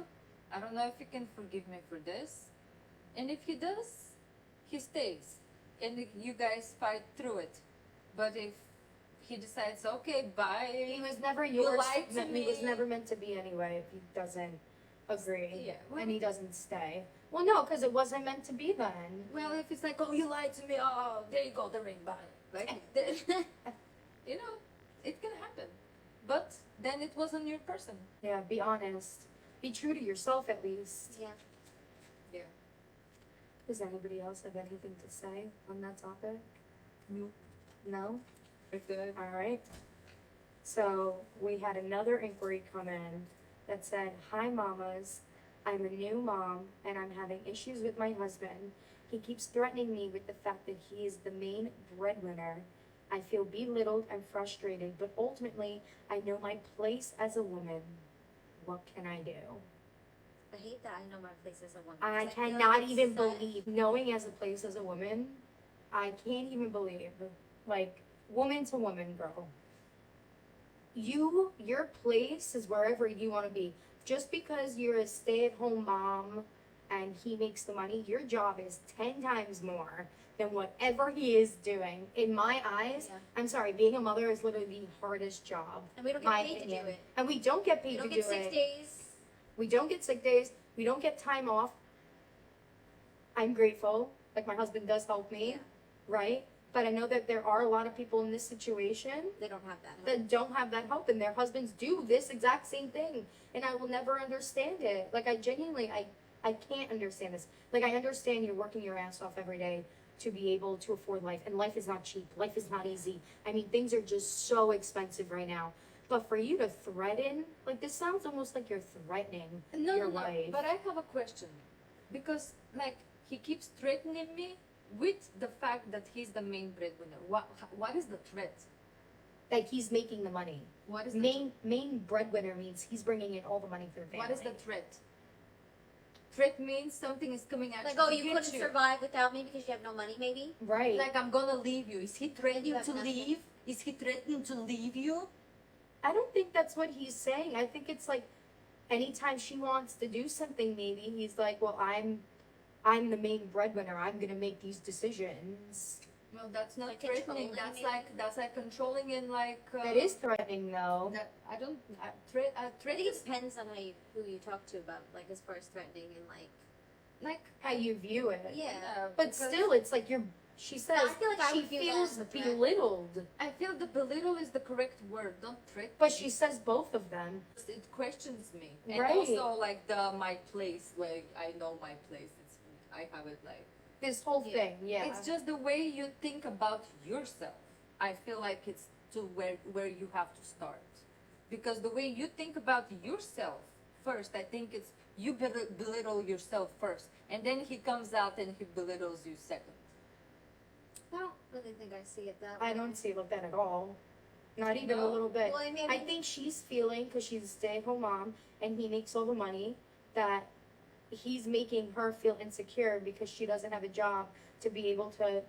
I don't know if you can forgive me for this. And if he does, he stays. And you guys fight through it. But if he decides, okay, bye. He was never You yours. lied to He was me. never meant to be anyway. If he doesn't agree, Yeah, well- and he doesn't stay. Well, no, because it wasn't meant to be then. Well, if it's like, oh, you lied to me. Oh, there you go, the ring, bye. Like, you know, it can happen. But then it wasn't your person. Yeah, be honest. Be true to yourself at least. Yeah. Yeah. Does anybody else have anything to say on that topic? No. No? Good. All right. So we had another inquiry come in that said, "Hi, mamas. I'm a new mom and I'm having issues with my husband. He keeps threatening me with the fact that he is the main breadwinner. I feel belittled and frustrated, but ultimately, I know my place as a woman. What can I do?" I hate that I know my place as a woman. I 'cause feel like cannot it's even such- believe, knowing as a place as a woman, I can't even believe, like, woman to woman, girl. Your place is wherever you want to be. Just because you're a stay-at-home mom and he makes the money, your job is 10 times more than whatever he is doing. In my eyes, Yeah. I'm sorry, being a mother is literally the hardest job. And we don't My get paid opinion. to do it. And we don't get We paid don't to get do 6 it. days. We don't get sick days. We don't get time off. I'm grateful. Like, my husband does help me, Yeah. right? But I know that there are a lot of people in this situation They don't have that. that don't have that help, and their husbands do this exact same thing. And I will never understand it. Like, I genuinely, I can't understand this. Like, I understand you're working your ass off every day to be able to afford life. And life is not cheap. Life is not easy. I mean, things are just so expensive right now. But for you to threaten, like, this sounds almost like you're threatening your wife. But I have a question. Because, like, he keeps threatening me with the fact that he's the main breadwinner. What is the threat? Like, he's making the money. What is the Main breadwinner means he's bringing in all the money for the family. What is the threat? Threat means something is coming at Like, you. oh, to you get couldn't survive without me because you have no money, maybe? Right. Like, I'm gonna leave you. Is he threatening have to nothing. leave? Is he threatening to leave you? I don't think that's what he's saying. I think it's like anytime she wants to do something, maybe he's like, well, I'm the main breadwinner. I'm gonna make these decisions. Well, that's not Like threatening. controlling, That's maybe? like controlling and like. That is threatening, though. That I don't. I Threat think is it depends on who you talk to about, like, as far as threatening and like. like. How you view it. Yeah. But because still, it's like she says I feel like I she would view that feels as a threat. belittled. I feel the belittle is the correct word. Don't threat. But she says both of them. It questions me, and Right. also like my place. Like I know my place. I have it like. This whole Yeah. thing, yeah. It's just the way you think about yourself. I feel like it's to where you have to start, because the way you think about yourself first, I think it's you belittle yourself first, and then he comes out and he belittles you second. I don't really think I see it that way. I don't see it like that at all. Not even a No? little bit. Well, I mean, I think she's feeling, because she's a stay-at-home mom and he makes all the money, that he's making her feel insecure because she doesn't have a job to be able to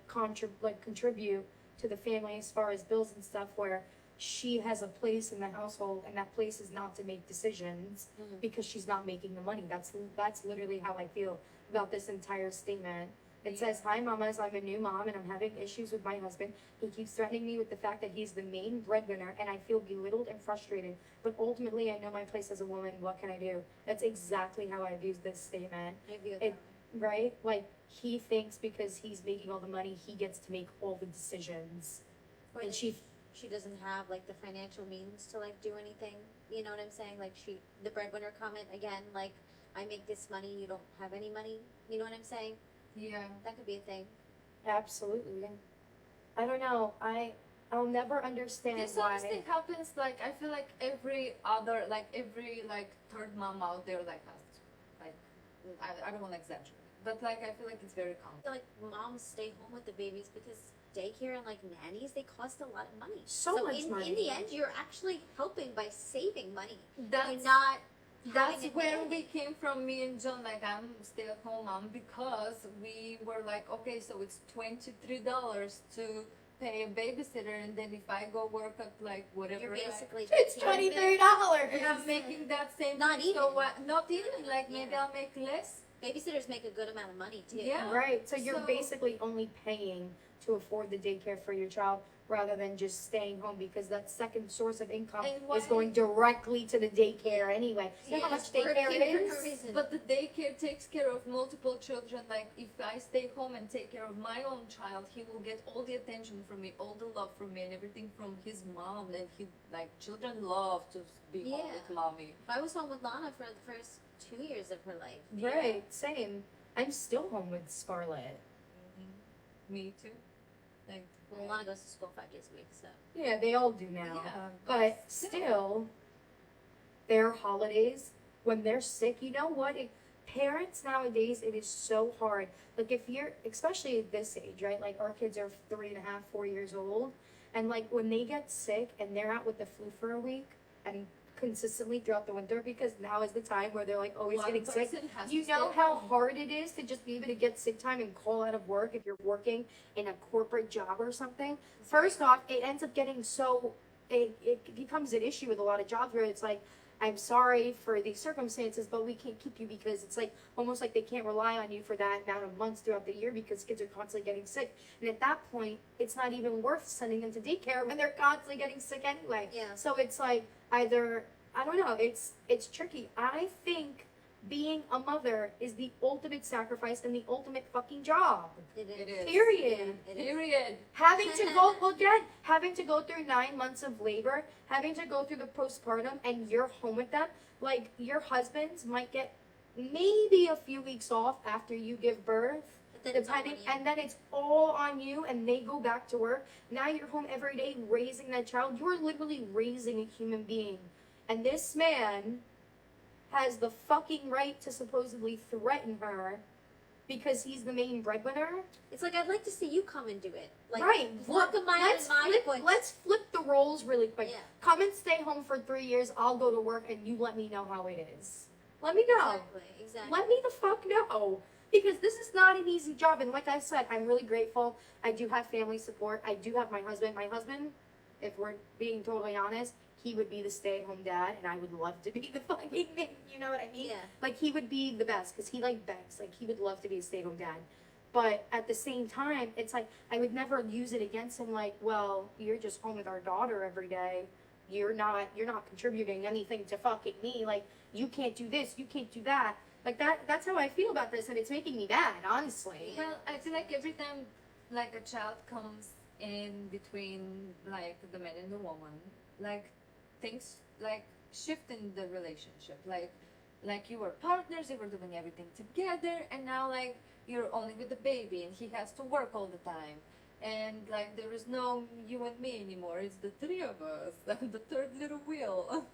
contribute to the family as far as bills and stuff, where she has a place in the household and that place is not to make decisions Mhm. because she's not making the money. That's literally how I feel about this entire statement. It says, "Hi mamas, I'm a new mom and I'm having issues with my husband. He keeps threatening me with the fact that he's the main breadwinner and I feel belittled and frustrated. But ultimately I know my place as a woman. What can I do?" That's exactly how I view this statement. I view it It- that way. Right? Like, he thinks because he's making all the money, he gets to make all the decisions. Or And that she doesn't have like the financial means to like do anything. You know what I'm saying? Like the breadwinner comment again. Like, I make this money, you don't have any money. You know what I'm saying? Yeah. That could be a thing. Absolutely. I don't know. I'll never understand This why. honestly happens. Like I feel like every third mom out there like has like I don't want to exaggerate, but like I feel like it's very common. I feel like moms stay home with the babies because daycare and like nannies, they cost a lot of money. So much money. In the end, you're actually helping by saving money. That's You're not. That's having a where nanny. we came from, me and John. Like I'm stay-at-home mom because we were like, okay, so it's $23 to pay a babysitter, and then if I go work at like whatever, You're basically. It's taking- $23. and I'm making that same. Not thing, So even. what? Not even. Like maybe Yeah. I'll make less. Babysitters make a good amount of money too. Yeah. Right. So you're So- basically only paying to afford the daycare for your child rather than just staying home, because that second source of income And is why- going directly to the daycare anyway. You know how Yeah, much we're daycare here it for no is? reason. But the daycare takes care of multiple children. Like if I stay home and take care of my own child, he will get all the attention from me, all the love from me, and everything from his mom. And he like children love to be home Yeah. with mommy. I was home with Lana for the first 2 years of her life. Right. Same. I'm still home with Scarlett. Me too. Like Well, Lana goes to school 5 days a week, so. Yeah, they all do now. Yeah, But still, their holidays, when they're sick, you know what? Parents nowadays, it is so hard. Like, if you're, especially at this age, right? Like, our kids are 3.5, 4 years old. And, like, when they get sick and they're out with the flu for a week and consistently throughout the winter, because now is the time where they're, like, always one getting sick. person has You to know stay how home. hard it is to just be able to get sick time and call out of work if you're working in a corporate job or something? First off, it ends up getting so, it becomes an issue with a lot of jobs where it's like, I'm sorry for these circumstances, but we can't keep you, because it's like almost like they can't rely on you for that amount of months throughout the year because kids are constantly getting sick. And at that point, it's not even worth sending them to daycare when they're constantly getting sick anyway. Yeah. So it's like either, I don't know, it's tricky. I think being a mother is the ultimate sacrifice and the ultimate fucking job. It is. It is. Period. Yeah, it is. Period. Having to go, well, again, having to go through 9 months of labor, having to go through the postpartum, and you're home with them. Like, your husbands might get maybe a few weeks off after you give birth, But then it's all depending, on you. and then it's all on you, and they go back to work. Now you're home every day raising that child. You're literally raising a human being. And this man has the fucking right to supposedly threaten her because he's the main breadwinner. It's like, I'd like to see you come and do it. Like, Right. walk a mile in my foot. Let's flip the roles really quick. Yeah. Come and stay home for 3 years. I'll go to work and you let me know how it is. Let me know. Exactly. Let me the fuck know. Because this is not an easy job. And like I said, I'm really grateful. I do have family support. I do have my husband. My husband, if we're being totally honest, he would be the stay-at-home dad, and I would love to be the fucking man. You know what I mean? Yeah. Like, he would be the best because he like begs. Like, he would love to be a stay-at-home dad. But at the same time, it's like I would never use it against him. Like, well, you're just home with our daughter every day. You're not contributing anything to fucking me. Like, you can't do this, you can't do that. Like, that's how I feel about this, and it's making me mad, honestly. Well, I feel like every time like a child comes in between like the man and the woman, like things like shift in the relationship. Like you were partners, you were doing everything together, and now like you're only with the baby and he has to work all the time. And like there is no you and me anymore. It's the three of us, the third little wheel.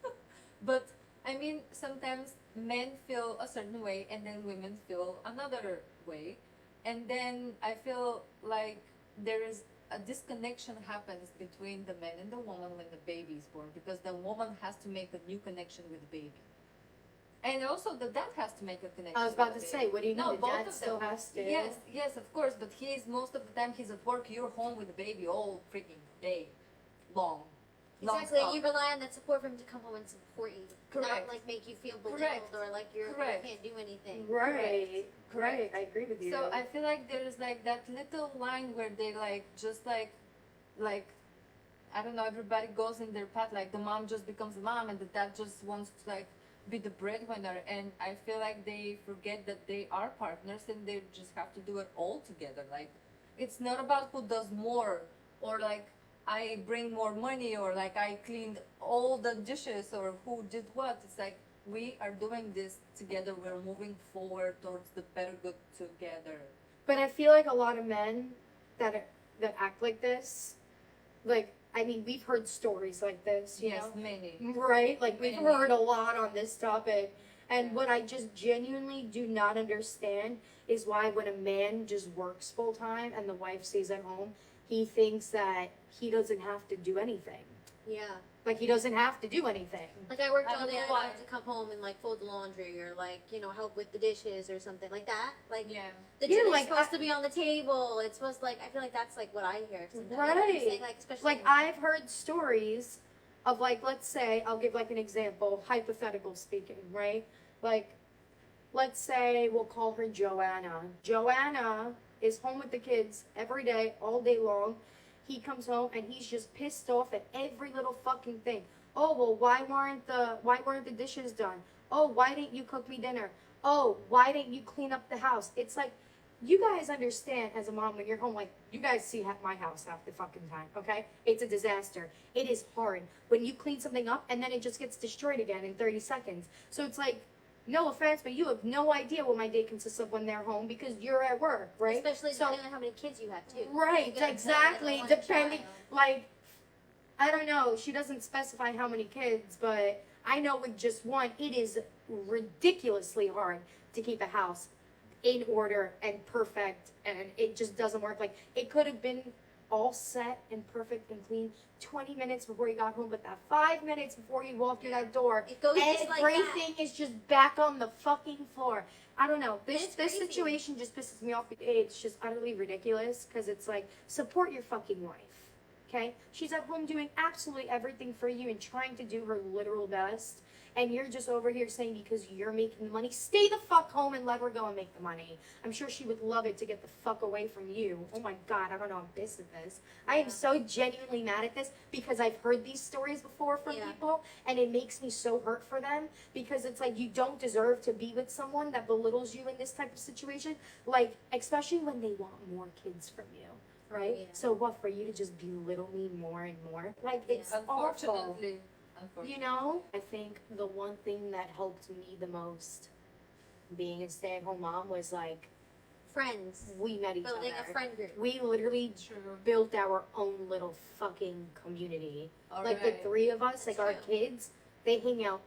But I mean, sometimes men feel a certain way and then women feel another way. And then I feel like there is a disconnection happens between the man and the woman when the baby is born, because the woman has to make a new connection with the baby. And also the dad has to make a connection. I was about to with the say, baby. what do you mean? No, The both dad of still them. has to. Yes, of course. But he's most of the time he's at work. You're home with the baby all freaking day long. Exactly. Non-stop. You rely on that support for him to come home and support you. Correct. Not like make you feel belittled Correct. or like you Correct. can't do anything. Right. Correct. Right. I agree with you. So I feel like there's like that little line where they like just like I don't know, everybody goes in their path, like the mom just becomes a mom and the dad just wants to like be the breadwinner, and I feel like they forget that they are partners and they just have to do it all together. Like it's not about who does more, or like I bring more money, or like I cleaned all the dishes, or who did what. It's like we are doing this together. We're moving forward towards the better good together. But I feel like a lot of men that act like this, like, I mean, we've heard stories like this, you Yes, know? many. Right? Like, we've Many. heard a lot on this topic. And Yeah. what I just genuinely do not understand is why when a man just works full time and the wife stays at home, he thinks that he doesn't have to do anything. Yeah. Like, he doesn't have to do anything. Like I worked I all don't day, know I why. have to come home and like fold the laundry or like, you know, help with the dishes or something like that. Like Yeah. the Yeah, dinner's like, supposed I- to be on the table. It's supposed to, like, I feel like that's like what I hear sometimes. You know what I'm Right. saying? Like especially Like, I've heard stories of, like, let's say, I'll give like an example, hypothetical speaking, right? Like, let's say we'll call her Joanna. Joanna is home with the kids every day, all day long. He comes home and he's just pissed off at every little fucking thing. Oh, well, why weren't the dishes done? Oh, why didn't you cook me dinner? Oh, why didn't you clean up the house? It's like, you guys understand as a mom when you're home, like, you guys see my house half the fucking time, okay? It's a disaster. It is hard when you clean something up and then it just gets destroyed again in 30 seconds. So it's like, no offense, but you have no idea what my day consists of when they're home because you're at work, right? especially so, depending on how many kids you have too. right, You got exactly. one Depending, child. like, I don't know. She doesn't specify how many kids, but I know with just one, it is ridiculously hard to keep a house in order and perfect, and it just doesn't work. Like, it could have been all set and perfect and clean 20 minutes before you got home, but that 5 minutes before you walk through that door, It goes just like that. everything is just back on the fucking floor. I don't know. This It's crazy. situation just pisses me off. It's just utterly ridiculous because it's like, support your fucking wife. Okay? She's at home doing absolutely everything for you and trying to do her literal best. And you're just over here saying because you're making the money, stay the fuck home and let her go and make the money. I'm sure she would love it to get the fuck away from you. Oh my God, I don't know, I'm pissed at this. I am so genuinely mad at this because I've heard these stories before from Yeah. people and it makes me so hurt for them because it's like you don't deserve to be with someone that belittles you in this type of situation. Like, especially when they want more kids from you. Right? Yeah. So what, for you to just belittle me more and more? Like, it's awful. Unfortunately. You know, I think the one thing that helped me the most being a stay-at-home mom was like Friends. we met each Building other. a friend group. We literally True. built our own little fucking community. Like the Alright. three of us, like our True. kids, they hang out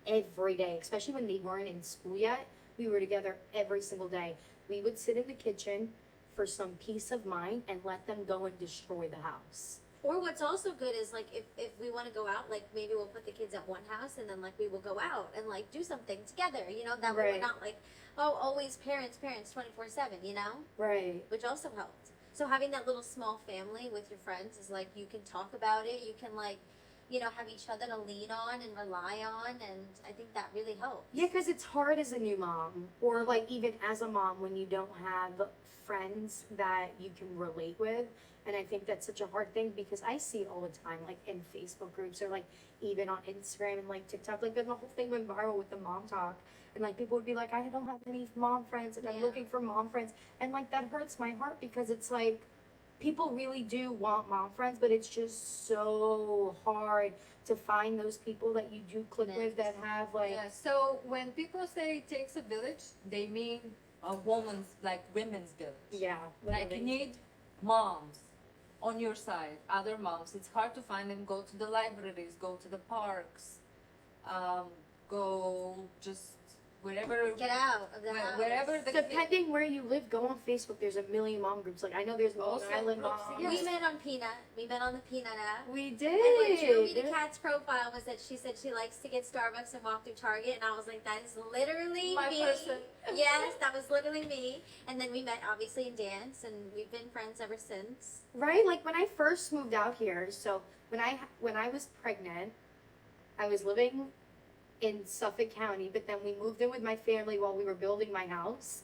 every day, especially when they weren't in school yet. We were together every single day. We would sit in the kitchen for some peace of mind and let them go and destroy the house. Or what's also good is like if we want to go out, like maybe we'll put the kids at one house and then like we will go out and like do something together. You know, that way Right. we're not like, oh, always parents 24/7. You know, Right. which also helped. So having that little small family with your friends is like you can talk about it. You can like have each other to lean on and rely on, and I think that really helps. Yeah, because it's hard as a new mom, or like even as a mom when you don't have friends that you can relate with. And I think that's such a hard thing because I see it all the time, like in Facebook groups or like even on Instagram and like TikTok. Like when the whole thing went viral with the mom talk, and like people would be like, I don't have any mom friends, and I'm looking for mom friends, and like that hurts my heart because it's like people really do want mom friends, but it's just so hard to find those people that you do click with that have like. Yeah. So when people say it takes a village, they mean a women's village. Yeah, Like you need moms on your side, other moms. It's hard to find them. Go to the libraries, go to the parks, go just wherever. Get out of the house. Wherever the Depending where you live, go on Facebook. There's a million mom groups. Like I know there's Long Also Island groups, moms. yeah. We met on Peanut. We met on the Peanut app. We And did. what drew me to Kat's profile was that she said she likes to get Starbucks and walk through Target, and I was like, that is literally My me. person. Yes, that was literally me. And then we met obviously in dance, and we've been friends ever since. Right? Like when I first moved out here, so when I was pregnant, I was living in Suffolk County, but then we moved in with my family while we were building my house.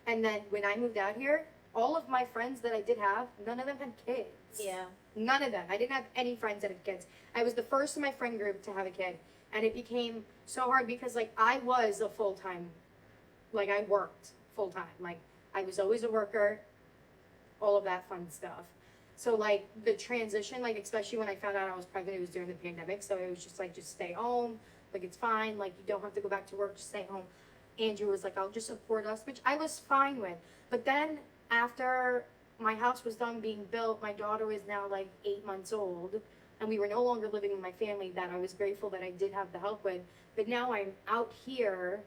And then when I moved out here, all of my friends that I did have, none of them had kids. Yeah. None of them. I didn't have any friends that had kids. I was the first in my friend group to have a kid. And it became so hard because like I was a full-time, like I worked full-time. Like I was always a worker, all of that fun stuff. So like the transition, like especially when I found out I was pregnant, it was during the pandemic. So it was just like, just stay home. Like it's fine. Like you don't have to go back to work, just stay home. Andrew was like, I'll just support us, which I was fine with. But then after my house was done being built, my daughter was now like 8 months old, and we were no longer living with my family that I was grateful that I did have the help with. But now I'm out here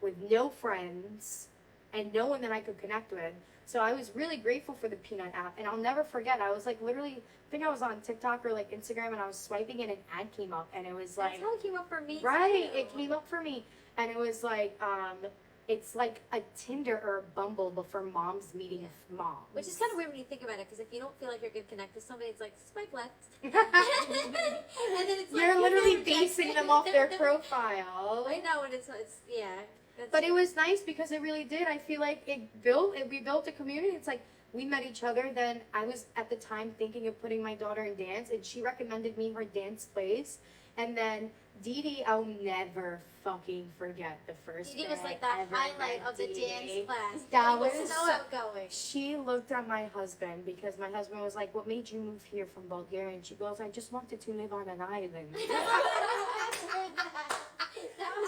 with no friends and no one that I could connect with. So I was really grateful for the Peanut app, and I'll never forget. I was like literally, I think I was on TikTok or like Instagram, and I was swiping and an ad came up, and it was like, That's how it came up for me. right, too. it came up for me, and it was like, it's like a Tinder or a Bumble, but for moms meeting moms. Which is kind of weird when you think about it, because if you don't feel like you're good connect with somebody, it's like swipe left. You're And then it's like, literally no, basing them off their profile. I know, and it's yeah. But it was nice because it really did. I feel like we built a community. It's like we met each other. Then I was at the time thinking of putting my daughter in dance, and she recommended me her dance place. And then Dee Dee, I'll never fucking forget the first Dee day was like I that ever highlight met of the Dee dance Dee. class. That It was was so outgoing. She looked at my husband because my husband was like, what made you move here from Bulgaria? And she goes, I just wanted to live on an island.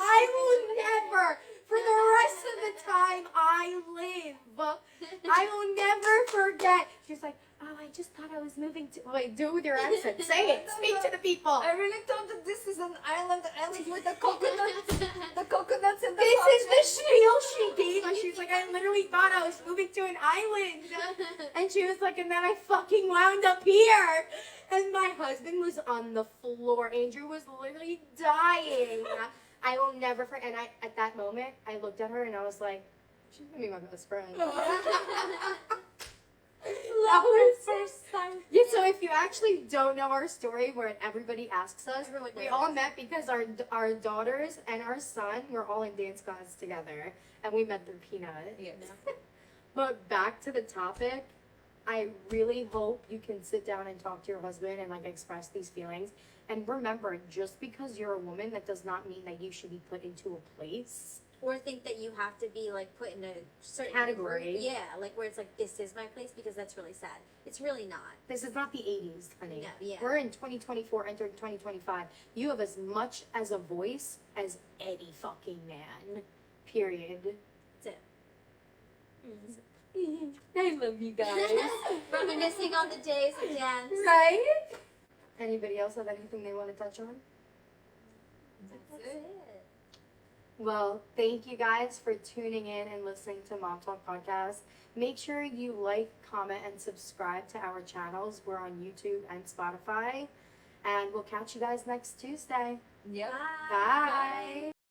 I will never, for the rest of the time I live, I will never forget. She's like, oh, I just thought I was moving to, wait, do it with your accent. Say it. Speak to the people. I really thought that this is an island with the coconuts, the coconuts and the. This is the spiel she gave us. She's like, I literally thought I was moving to an island. And she was like, and then I fucking wound up here. And my husband was on the floor. Andrew was literally dying. I will never forget. And at that moment, I looked at her and I was like, she's gonna be my best friend. That was first time. Yeah, so if you actually don't know our story, where everybody asks us, Everyone we knows. all met because our daughters and our son were all in dance class together, and we met through Peanut. Yes. But back to the topic, I really hope you can sit down and talk to your husband and like express these feelings. And remember, just because you're a woman, that does not mean that you should be put into a place. Or think that you have to be like put in a certain Category. group. Yeah, like where it's like this is my place, because that's really sad. It's really not. This is not the 80s, honey. No, yeah. We're in 2024, entering 2025. You have as much as a voice as any fucking man. Period. That's it. I love you guys. Reminiscing on the days of dance. Right? Anybody else have anything they want to touch on? That's it. Well, thank you guys for tuning in and listening to Mom Talk Podcast. Make sure you like, comment, and subscribe to our channels. We're on YouTube and Spotify. And we'll catch you guys next Tuesday. Yep. Bye.